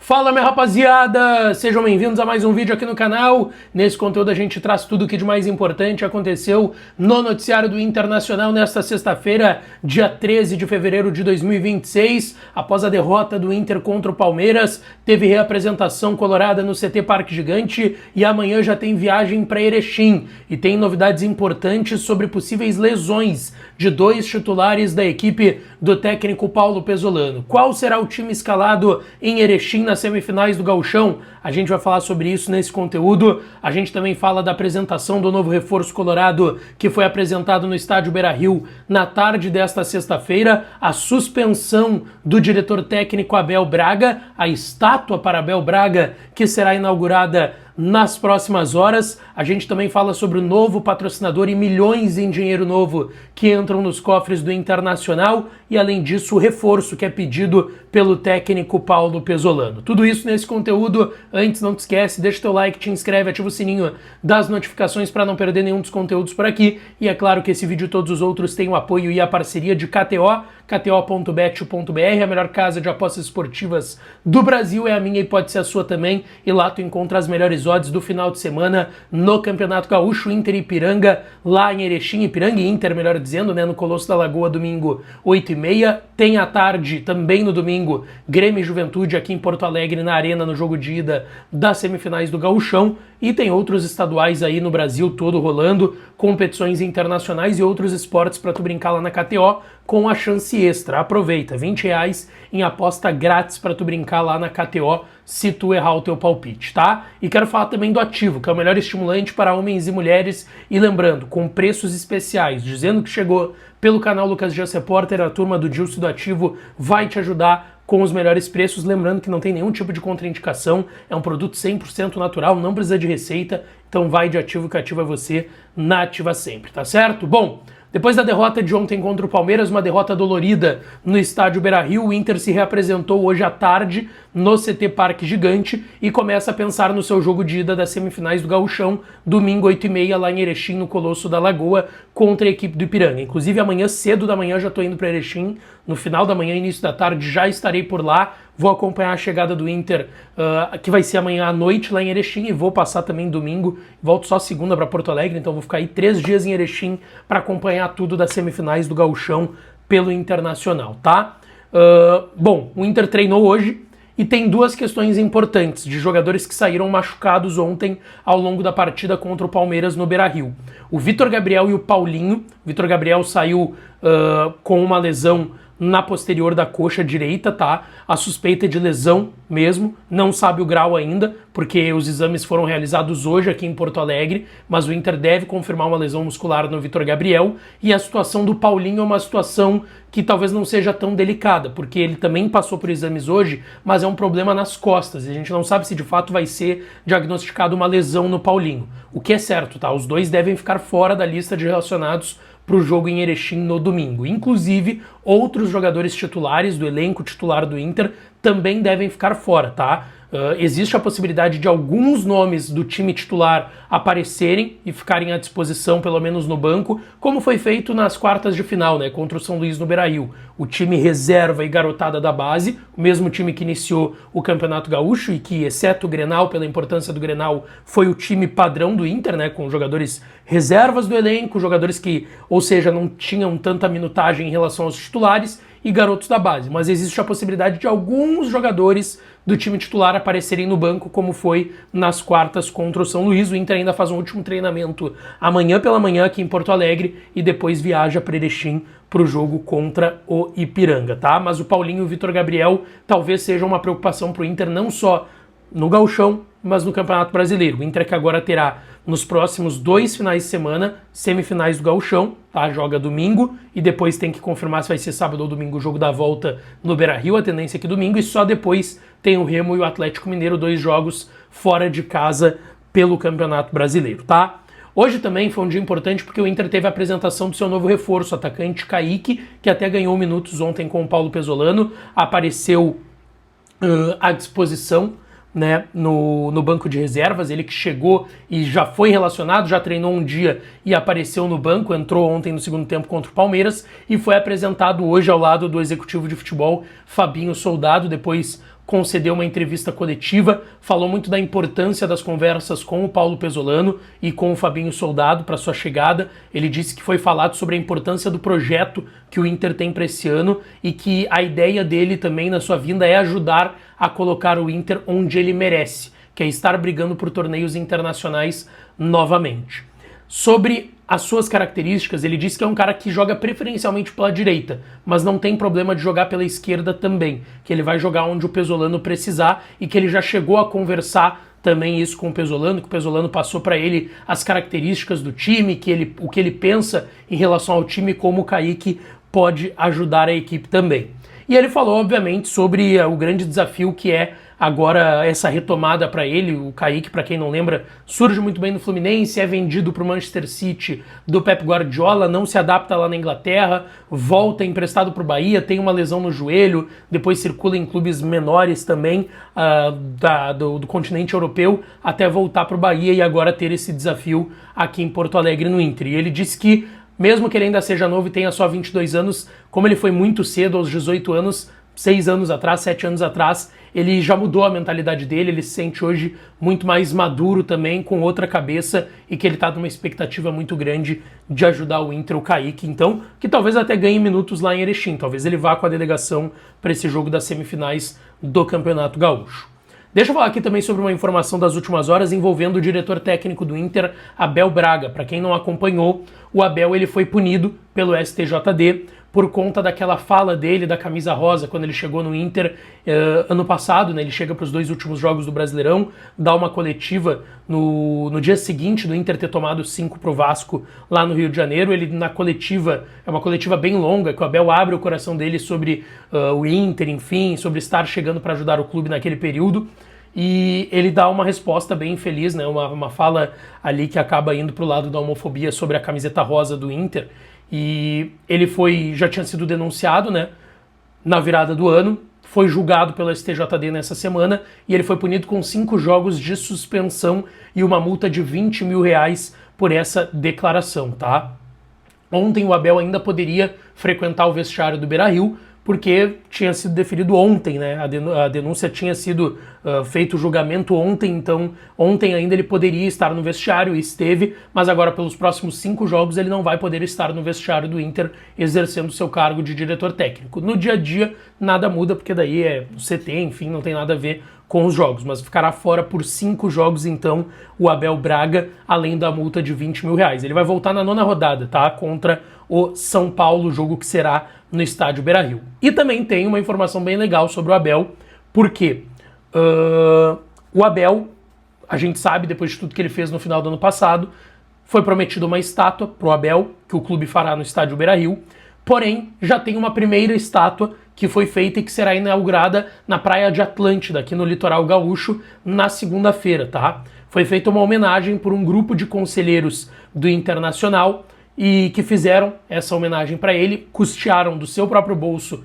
Fala, minha rapaziada! Sejam bem-vindos a mais um vídeo aqui no canal. Nesse conteúdo a gente traz tudo o que de mais importante aconteceu no noticiário do Internacional nesta sexta-feira, dia 13 de fevereiro de 2026. Após a derrota do Inter contra o Palmeiras, teve reapresentação colorada no CT Parque Gigante e amanhã já tem viagem para Erechim. E tem novidades importantes sobre possíveis lesões de dois titulares da equipe do técnico Paulo Pesolano. Qual será o time escalado em Erechim nas semifinais do Gauchão? A gente vai falar sobre isso nesse conteúdo. A gente também fala da apresentação do novo reforço colorado que foi apresentado no estádio Beira-Rio na tarde desta sexta-feira, a suspensão do diretor técnico Abel Braga, a estátua para Abel Braga que será inaugurada nas próximas horas. A gente também fala sobre o novo patrocinador e milhões em dinheiro novo que entram nos cofres do Internacional e, além disso, o reforço que é pedido pelo técnico Paulo Pesolano. Tudo isso nesse conteúdo. Antes, não te esquece, deixa teu like, te inscreve, ativa o sininho das notificações para não perder nenhum dos conteúdos por aqui. E é claro que esse vídeo e todos os outros têm o apoio e a parceria de KTO, kto.bet.br, a melhor casa de apostas esportivas do Brasil, é a minha e pode ser a sua também. E lá tu encontra as melhores odds do final de semana no Campeonato Gaúcho, Inter e Ipiranga, lá em Erechim, Ipiranga e Inter, melhor dizendo, né, no Colosso da Lagoa, domingo, 8h30. Tem à tarde, também no domingo, Grêmio e Juventude aqui em Porto Alegre, na Arena, no jogo de ida das semifinais do Gauchão. E tem outros estaduais aí no Brasil todo rolando, competições internacionais e outros esportes para tu brincar lá na KTO com a chance extra. Aproveita, R$20 em aposta grátis para tu brincar lá na KTO se tu errar o teu palpite, tá? E quero falar também do Ativo, que é o melhor estimulante para homens e mulheres. E lembrando, com preços especiais, dizendo que chegou pelo canal Lucas Dias Repórter, a turma do Dilson do Ativo vai te ajudar com os melhores preços, lembrando que não tem nenhum tipo de contraindicação, é um produto 100% natural, não precisa de receita, então vai de Ativo que ativa você na Ativa Sempre, tá certo? Bom, depois da derrota de ontem contra o Palmeiras, uma derrota dolorida no estádio Beira-Rio, o Inter se reapresentou hoje à tarde no CT Parque Gigante e começa a pensar no seu jogo de ida das semifinais do Gauchão, domingo 8h30 lá em Erechim, no Colosso da Lagoa, contra a equipe do Ipiranga. Inclusive amanhã, cedo da manhã, já estou indo para Erechim, no final da manhã, início da tarde, já estarei por lá. Vou acompanhar a chegada do Inter, que vai ser amanhã à noite lá em Erechim, e vou passar também domingo. Volto só segunda para Porto Alegre, então vou ficar aí 3 dias em Erechim para acompanhar tudo das semifinais do Gauchão pelo Internacional, tá? Bom, o Inter treinou hoje e tem duas questões importantes de jogadores que saíram machucados ontem ao longo da partida contra o Palmeiras no Beira-Rio. O Vitor Gabriel e o Paulinho. O Vitor Gabriel saiu com uma lesão na posterior da coxa direita, tá? A suspeita é de lesão mesmo, não sabe o grau ainda, porque os exames foram realizados hoje aqui em Porto Alegre, mas o Inter deve confirmar uma lesão muscular no Vitor Gabriel, e a situação do Paulinho é uma situação que talvez não seja tão delicada, porque ele também passou por exames hoje, mas é um problema nas costas, e a gente não sabe se de fato vai ser diagnosticada uma lesão no Paulinho. O que é certo, tá? Os dois devem ficar fora da lista de relacionados para o jogo em Erechim no domingo. Inclusive, outros jogadores titulares do elenco titular do Inter também devem ficar fora, tá? Existe a possibilidade de alguns nomes do time titular aparecerem e ficarem à disposição, pelo menos no banco, como foi feito nas quartas de final, né, contra o São Luís no Beira-Rio. O time reserva e garotada da base, o mesmo time que iniciou o Campeonato Gaúcho e que, exceto o Grenal, pela importância do Grenal, foi o time padrão do Inter, né, com jogadores reservas do elenco, jogadores que, ou seja, não tinham tanta minutagem em relação aos titulares, e garotos da base, mas existe a possibilidade de alguns jogadores do time titular aparecerem no banco, como foi nas quartas contra o São Luís. O Inter ainda faz um último treinamento amanhã pela manhã aqui em Porto Alegre e depois viaja para Erechim para o jogo contra o Ipiranga, tá? Mas o Paulinho e o Vitor Gabriel talvez sejam uma preocupação para o Inter, não só no Gauchão, mas no Campeonato Brasileiro. O Inter que agora terá nos próximos 2 finais de semana semifinais do Gauchão, tá? Joga domingo e depois tem que confirmar se vai ser sábado ou domingo o jogo da volta no Beira-Rio, a tendência é que domingo, e só depois tem o Remo e o Atlético Mineiro, 2 jogos fora de casa pelo Campeonato Brasileiro, tá? Hoje também foi um dia importante porque o Inter teve a apresentação do seu novo reforço, o atacante Kaique, que até ganhou minutos ontem com o Paulo Pesolano, apareceu à disposição, né, no banco de reservas. Ele que chegou e já foi relacionado, já treinou um dia e apareceu no banco, entrou ontem no segundo tempo contra o Palmeiras e foi apresentado hoje ao lado do executivo de futebol Fabinho Soldado. Depois concedeu uma entrevista coletiva, falou muito da importância das conversas com o Paulo Pesolano e com o Fabinho Soldado para sua chegada. Ele disse que foi falado sobre a importância do projeto que o Inter tem para esse ano e que a ideia dele também na sua vinda é ajudar a colocar o Inter onde ele merece, que é estar brigando por torneios internacionais novamente. Sobre as suas características, ele disse que é um cara que joga preferencialmente pela direita, mas não tem problema de jogar pela esquerda também, que ele vai jogar onde o Pesolano precisar e que ele já chegou a conversar também isso com o Pesolano, que o Pesolano passou para ele as características do time, o que ele pensa em relação ao time, como o Kaique pode ajudar a equipe também. E ele falou, obviamente, sobre o grande desafio que é agora essa retomada para ele. O Kaique, para quem não lembra, surge muito bem no Fluminense, é vendido para o Manchester City do Pep Guardiola, não se adapta lá na Inglaterra, volta emprestado para o Bahia, tem uma lesão no joelho, depois circula em clubes menores também do continente europeu, até voltar para o Bahia e agora ter esse desafio aqui em Porto Alegre no Inter. E ele disse que, mesmo que ele ainda seja novo e tenha só 22 anos, como ele foi muito cedo, aos 18 anos, 6 anos atrás, 7 anos atrás, ele já mudou a mentalidade dele, ele se sente hoje muito mais maduro também, com outra cabeça, e que ele está numa expectativa muito grande de ajudar o Inter, o Kaique, então, que talvez até ganhe minutos lá em Erechim, talvez ele vá com a delegação para esse jogo das semifinais do Campeonato Gaúcho. Deixa eu falar aqui também sobre uma informação das últimas horas envolvendo o diretor técnico do Inter, Abel Braga. Para quem não acompanhou, o Abel ele foi punido pelo STJD por conta daquela fala dele da camisa rosa quando ele chegou no Inter ano passado, né? Ele chega para os 2 últimos jogos do Brasileirão, dá uma coletiva no dia seguinte do Inter ter tomado 5 pro Vasco lá no Rio de Janeiro. Ele na coletiva, é uma coletiva bem longa, que o Abel abre o coração dele sobre o Inter, enfim, sobre estar chegando para ajudar o clube naquele período. E ele dá uma resposta bem infeliz, né? Uma fala ali que acaba indo pro lado da homofobia sobre a camiseta rosa do Inter. E ele já tinha sido denunciado, né, na virada do ano, foi julgado pelo STJD nessa semana e ele foi punido com 5 jogos de suspensão e uma multa de R$20 mil por essa declaração, tá? Ontem o Abel ainda poderia frequentar o vestiário do Beira-Rio, porque tinha sido deferido ontem, né? A denúncia tinha sido feito o julgamento ontem, então ontem ainda ele poderia estar no vestiário e esteve, mas agora pelos próximos 5 jogos ele não vai poder estar no vestiário do Inter exercendo seu cargo de diretor técnico. No dia a dia nada muda, porque daí é o CT, enfim, não tem nada a ver com os jogos, mas ficará fora por 5 jogos então o Abel Braga, além da multa de R$20 mil. Ele vai voltar na 9ª rodada, tá? Contra o São Paulo, jogo que será no estádio Beira-Rio. E também tem uma informação bem legal sobre o Abel, porque o Abel, a gente sabe, depois de tudo que ele fez no final do ano passado, foi prometida uma estátua pro Abel, que o clube fará no estádio Beira-Rio, porém já tem uma primeira estátua que foi feita e que será inaugurada na praia de Atlântida, aqui no litoral gaúcho, na segunda-feira, tá? Foi feita uma homenagem por um grupo de conselheiros do Internacional e que fizeram essa homenagem para ele, custearam do seu próprio bolso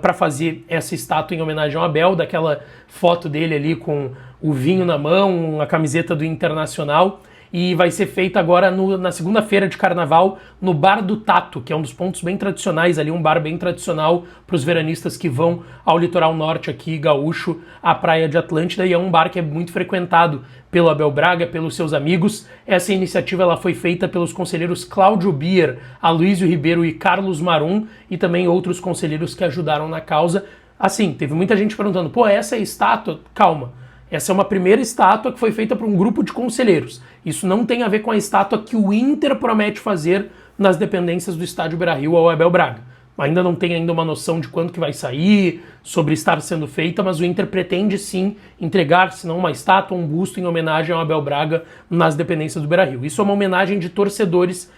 para fazer essa estátua em homenagem ao Abel, daquela foto dele ali com o vinho na mão, a camiseta do Internacional, e vai ser feita agora na segunda-feira de carnaval no Bar do Tato, que é um dos pontos bem tradicionais ali, um bar bem tradicional para os veranistas que vão ao litoral norte aqui, gaúcho, à praia de Atlântida, e é um bar que é muito frequentado pelo Abel Braga, pelos seus amigos. Essa iniciativa ela foi feita pelos conselheiros Cláudio Bier, Aloysio Ribeiro e Carlos Marum, e também outros conselheiros que ajudaram na causa. Assim, teve muita gente perguntando, pô, essa é a estátua? Calma. Essa é uma primeira estátua que foi feita por um grupo de conselheiros. Isso não tem a ver com a estátua que o Inter promete fazer nas dependências do estádio Beira-Rio ao Abel Braga. Ainda não tem ainda uma noção de quando que vai sair, sobre estar sendo feita, mas o Inter pretende sim entregar, se não uma estátua, um busto em homenagem ao Abel Braga nas dependências do Beira-Rio. Isso é uma homenagem de torcedores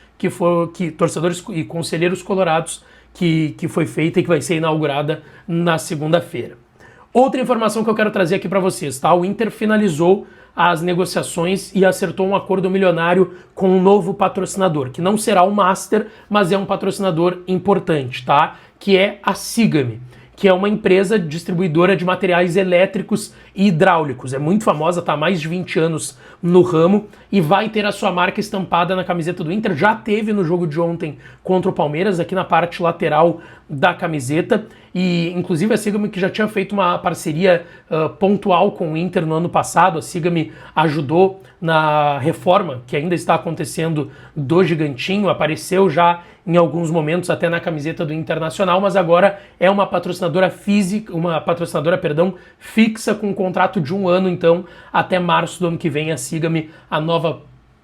torcedores e conselheiros colorados que foi feita e que vai ser inaugurada na segunda-feira. Outra informação que eu quero trazer aqui para vocês, tá? O Inter finalizou as negociações e acertou um acordo milionário com um novo patrocinador, que não será o Master, mas é um patrocinador importante, tá? Que é a Siga-me. que é uma empresa distribuidora de materiais elétricos e hidráulicos. É muito famosa, está há mais de 20 anos no ramo e vai ter a sua marca estampada na camiseta do Inter. Já teve no jogo de ontem contra o Palmeiras, aqui na parte lateral da camiseta. E, inclusive, a Sigame, que já tinha feito uma parceria pontual com o Inter no ano passado, a Sigame ajudou na reforma que ainda está acontecendo do Gigantinho, apareceu já em alguns momentos até na camiseta do Internacional, mas agora é uma patrocinadora fixa com um contrato de 1 ano, então até março do ano que vem a Sigame, a nova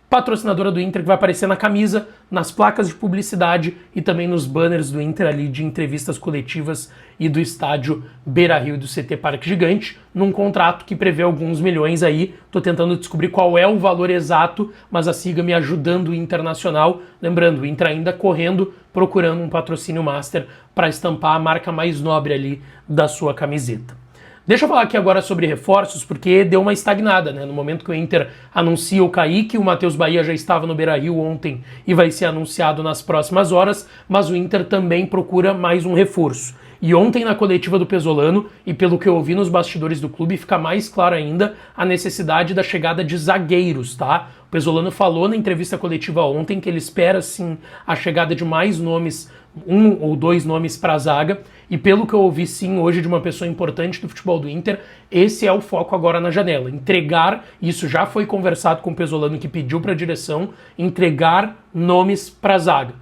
patrocinadora do Inter, que vai aparecer na camisa, nas placas de publicidade e também nos banners do Inter ali de entrevistas coletivas e do estádio Beira-Rio e do CT Parque Gigante, num contrato que prevê alguns milhões aí. Tô tentando descobrir qual é o valor exato, mas a Sigame ajudando o Internacional. Lembrando, o Inter ainda correndo, procurando um patrocínio master para estampar a marca mais nobre ali da sua camiseta. Deixa eu falar aqui agora sobre reforços, porque deu uma estagnada, né? No momento que o Inter anuncia o Kaique, o Matheus Bahia já estava no Beira-Rio ontem e vai ser anunciado nas próximas horas, mas o Inter também procura mais um reforço. E ontem na coletiva do Pesolano, e pelo que eu ouvi nos bastidores do clube, fica mais claro ainda a necessidade da chegada de zagueiros, tá? O Pesolano falou na entrevista coletiva ontem que ele espera, sim, a chegada de mais nomes, 1 ou 2 nomes para a zaga, e pelo que eu ouvi, sim, hoje de uma pessoa importante do futebol do Inter, esse é o foco agora na janela. Entregar, isso já foi conversado com o Pesolano, que pediu para a direção, entregar nomes para a zaga.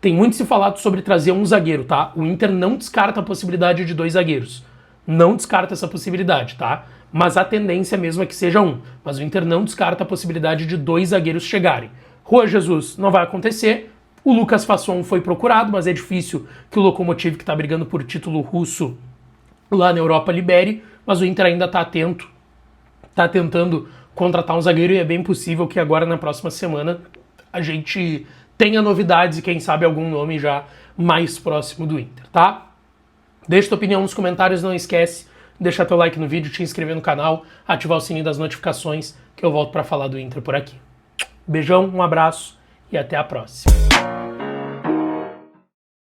Tem muito se falado sobre trazer um zagueiro, tá? O Inter não descarta a possibilidade de 2 zagueiros. Não descarta essa possibilidade, tá? Mas a tendência mesmo é que seja um. Mas o Inter não descarta a possibilidade de 2 zagueiros chegarem. Juan Jesus não vai acontecer. O Lucas Fasson foi procurado, mas é difícil que o Lokomotiv, que está brigando por título russo lá na Europa, libere. Mas o Inter ainda está atento, está tentando contratar um zagueiro e é bem possível que agora, na próxima semana, a gente tenha novidades e quem sabe algum nome já mais próximo do Inter, tá? Deixa tua opinião nos comentários, não esquece de deixar teu like no vídeo, te inscrever no canal, ativar o sininho das notificações, que eu volto para falar do Inter por aqui. Beijão, um abraço e até a próxima.